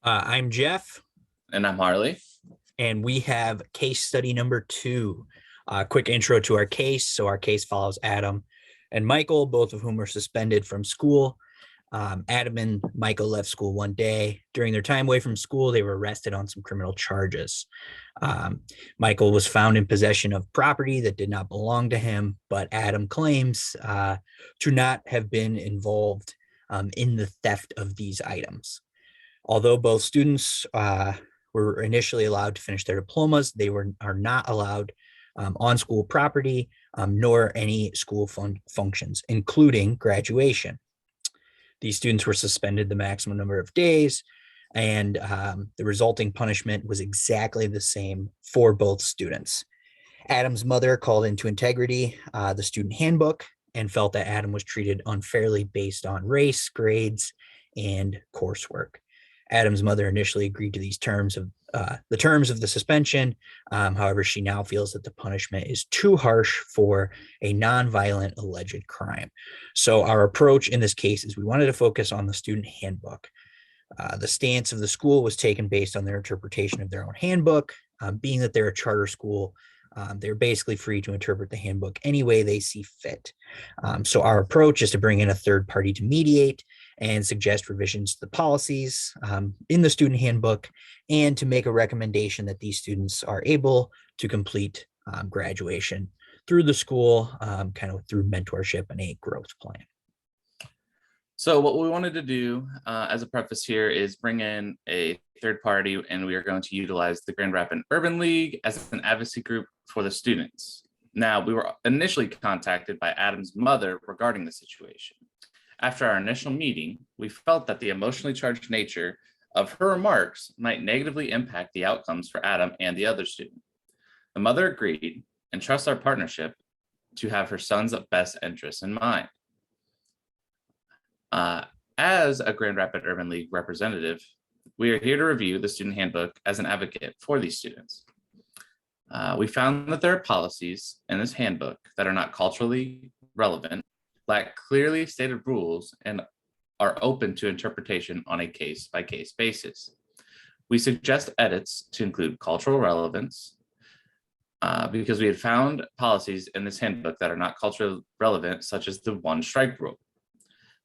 I'm Jeff, And I'm Harley. and we have case study number two. Quick intro to our case. So, our case follows Adam and Michael, both of whom are suspended from school. Adam and Michael left school one day. During their time away from school, they were arrested on some criminal charges. Um, Michael was found in possession of property that did not belong to him, but Adam claims to not have been involved in the theft of these items. Although both students were initially allowed to finish their diplomas, they are not allowed on school property, nor any school functions, including graduation. These students were suspended the maximum number of days, and the resulting punishment was exactly the same for both students. Adam's mother called into integrity the student handbook and felt that Adam was treated unfairly based on race, grades, and coursework. Adam's mother initially agreed to these terms of the suspension. However, she now feels that the punishment is too harsh for a nonviolent alleged crime. So our approach in this case is we wanted to focus on the student handbook. The stance of the school was taken based on their interpretation of their own handbook. Being that they're a charter school, they're basically free to interpret the handbook any way they see fit. So our approach is to bring in a third party to mediate and suggest revisions to the policies in the student handbook, and to make a recommendation that these students are able to complete graduation through the school, kind of through mentorship and a growth plan. So what we wanted to do as a preface here is bring in a third party, and we are going to utilize the Grand Rapids Urban League as an advocacy group for the students. Now, we were initially contacted by Adam's mother regarding the situation. After our initial meeting, we felt that the emotionally charged nature of her remarks might negatively impact the outcomes for Adam and the other student. The mother agreed and trusts our partnership to have her son's best interests in mind. As a Grand Rapids Urban League representative, we are here to review the student handbook as an advocate for these students. We found that there are policies in this handbook that are not culturally relevant, lack clearly stated rules, and are open to interpretation on a case-by-case basis. We suggest edits to include cultural relevance, because we had found policies in this handbook that are not culturally relevant, such as the one strike rule.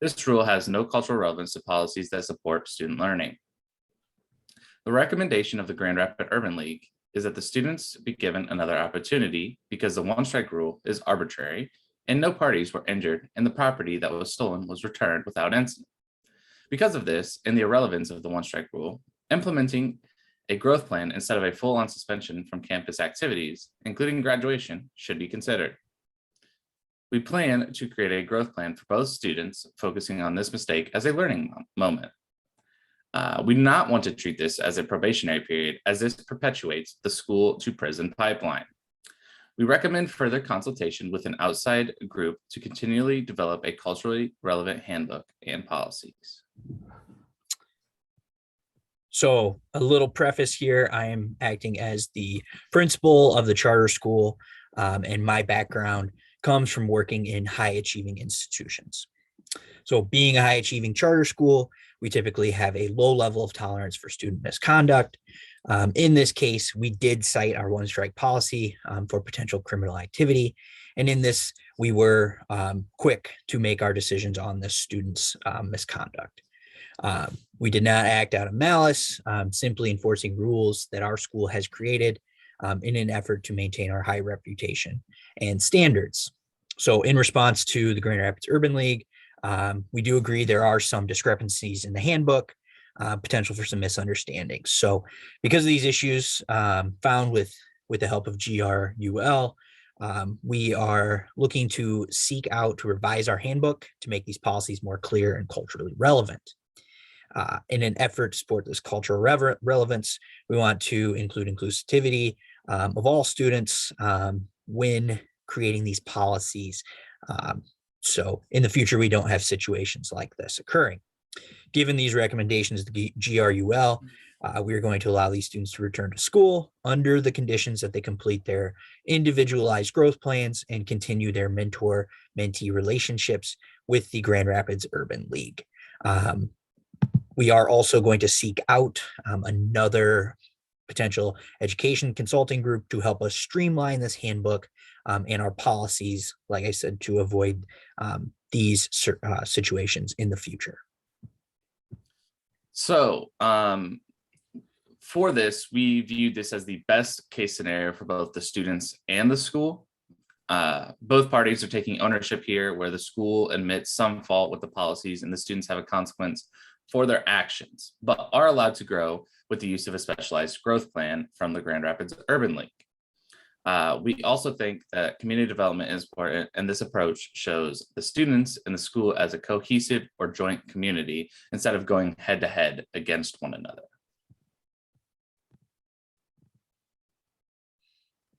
This rule has no cultural relevance to policies that support student learning. The recommendation of the Grand Rapids Urban League is that the students be given another opportunity, because the one strike rule is arbitrary and no parties were injured, and the property that was stolen was returned without incident. Because of this and the irrelevance of the one strike rule, implementing a growth plan instead of a full-on suspension from campus activities, including graduation, should be considered. We plan to create a growth plan for both students, focusing on this mistake as a learning moment. We do not want to treat this as a probationary period, as this perpetuates the school to prison pipeline. We recommend further consultation with an outside group to continually develop a culturally relevant handbook and policies. So, a little preface here. I am acting as the principal of the charter school, and my background comes from working in high achieving institutions. So, being a high achieving charter school, we typically have a low level of tolerance for student misconduct. In this case, we did cite our one strike policy for potential criminal activity. And in this, we were quick to make our decisions on the student's misconduct. We did not act out of malice, simply enforcing rules that our school has created in an effort to maintain our high reputation and standards. So in response to the Grand Rapids Urban League, we do agree there are some discrepancies in the handbook, potential for some misunderstandings. So because of these issues found with the help of GRUL, we are looking to seek out to revise our handbook to make these policies more clear and culturally relevant. In an effort to support this cultural relevance, we want to include inclusivity of all students when creating these policies. So in the future, we don't have situations like this occurring. Given these recommendations to the GRUL, we are going to allow these students to return to school under the conditions that they complete their individualized growth plans and continue their mentor-mentee relationships with the Grand Rapids Urban League. We are also going to seek out another potential education consulting group to help us streamline this handbook and our policies, like I said, to avoid these situations in the future. So for this, we viewed this as the best case scenario for both the students and the school. Both parties are taking ownership here, where the school admits some fault with the policies and the students have a consequence for their actions, but are allowed to grow with the use of a specialized growth plan from the Grand Rapids Urban League. We also think that community development is important, and this approach shows the students and the school as a cohesive or joint community instead of going head to head against one another.